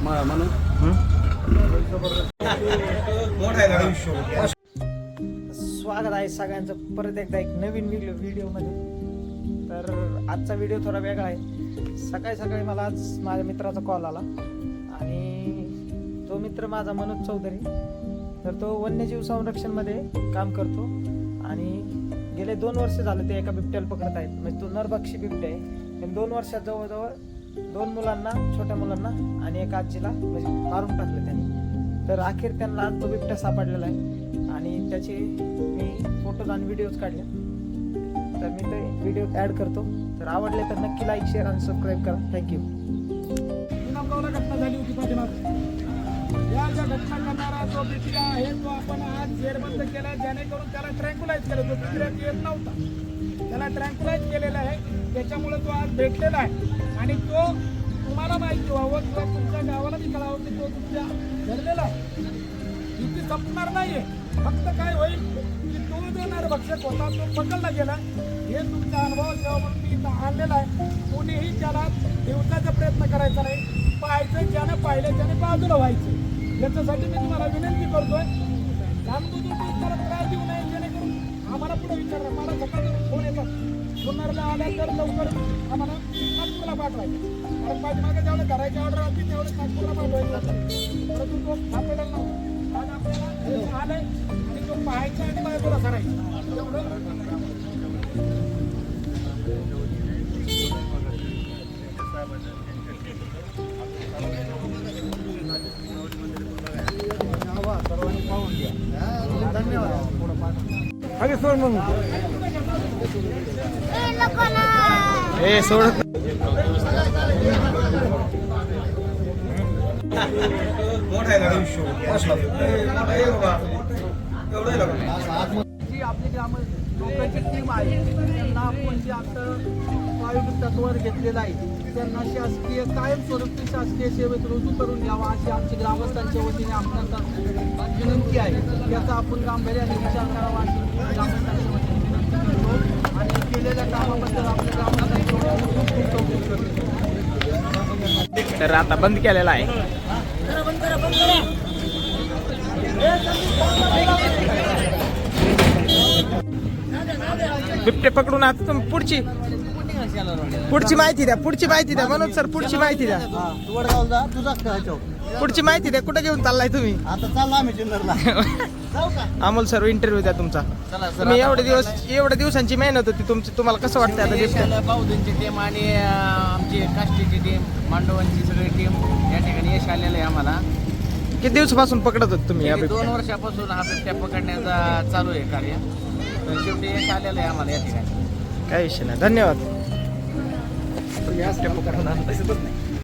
म्हणून स्वागत आहे सगळ्यांचं परत एकदा एक नवीन व्हिडिओमध्ये. तर आजचा व्हिडिओ थोडा वेगळा आहे. सकाळी सकाळी मला आज माझ्या मित्राचा कॉल आला आणि तो मित्र माझा मनोज चौधरी. तर तो वन्यजीव संरक्षणमध्ये काम करतो आणि गेले 2 वर्ष झाले ते एका बिबट्याला पकडत आहेत. म्हणजे तो नरभक्षी बिबट्या आहे. आणि 2 वर्षात जवळजवळ 2 मुलांना, छोट्या मुलांना आणि एका आजीला म्हणजे मारून टाकलं त्यांनी. तर अखेर त्यांना आज तो बिबट्या सापडलेला आहे आणि त्याचे मी फोटोज आणि व्हिडिओज काढले. तर मी ते व्हिडिओ ॲड करतो. तर आवडले तर नक्की लाईक, शेअर आणि सबस्क्राईब करा. थँक्यू. नामगावला घटना झाली होती पाठीमागे. या ज्या घटना करणारा जो बिबट्या आहे तो आपण आज जेरबंद केला, जेणेकरून त्याला ट्रँक्युलाइज केलं. तो बिबट्यात येत नव्हता, त्याला ट्रँक्युलाइज केलेला आहे. त्याच्यामुळे तो आज भेटलेला आहे आणि तो तुम्हाला माहिती व्हावं किंवा तुमच्या गावाला बी कळावं की तो तुमच्या घडलेला आहे. इथे संपणार नाहीये. फक्त काय होईल की तो जो नरभक्षक होता तो पकडला गेला. हे तुमचा अनुभव जेव्हा म्हणून मी इथं आणलेला आहे. कोणीही त्याला दिवसाचा प्रयत्न करायचा नाही. पाहायचं, ज्यानं पाहिलं त्याने बाजूला व्हायचं. याच्यासाठी मी तुम्हाला विनंती करतोय. जाणून त्याला त्रास देऊ नये, जेणेकरून आम्हाला पुढे विचारणार. मला सकाळी फोन येतात, जुन्नरला आल्या तर लवकर आम्हाला नागपूरला पाठवायचं. कारण पाठीमागे जेवढं करायची ऑर्डर होती तेवढं नागपूरला पाठवायचं. परंतु तो सापडला नव्हता. आज आपल्याला आलंय आणि तो पाहायचा आणि बाजूला करायचं एवढं. सर्वांनी पाहून घ्या. धन्यवाद. अरे सोड मग ए सोड. जी आपली ग्राम लोकांची टीम आहे त्यांना आपण जे आता प्रायोगिक तत्वावर घेतलेलं आहे त्यांना शासकीय कायमस्वरूपी शासकीय सेवेत रुजू करून घ्यावा अशी आमची ग्रामस्थांच्या वतीने आपल्याला विनंती आहे. याचा आपण गांभीर्याने विचार करावा अशी ग्रामस्थांच्या वतीने विनंती करतो आणि केलेल्या कामाबद्दल आपल्या ग्रामस्थांच्या खूप कौतुक करतो. तर आता बंद केलेला आहे. बिबटे पकडून आता तुम्ही पुढची माहिती द्या. मनोज सर, पुढची माहिती द्या. पुढची माहिती द्या. कुठे घेऊन चाललाय तुम्ही? आता चालला आम्ही जुन्नरला. अमोल सर, इंटरव्ह्यू द्या तुमचा. तुम्ही एवढ्या दिवसांची मेहनत होती तुमची, तुम्हाला कसं वाटतं आता बिबट्या? बाहुधनची टीम आणि आमची काष्टीची टीम, मांडवांची सगळी टीम या ठिकाणी यश आलेलं आहे आम्हाला. किती दिवसापासून पकडत होत तुम्ही? 2 वर्षापासून हा बिबट्या पकडण्याचा चालू आहे कार्य. तर शेवटी यश आलेलं आहे आम्हाला या ठिकाणी. काही विषय नाही. धन्यवाद.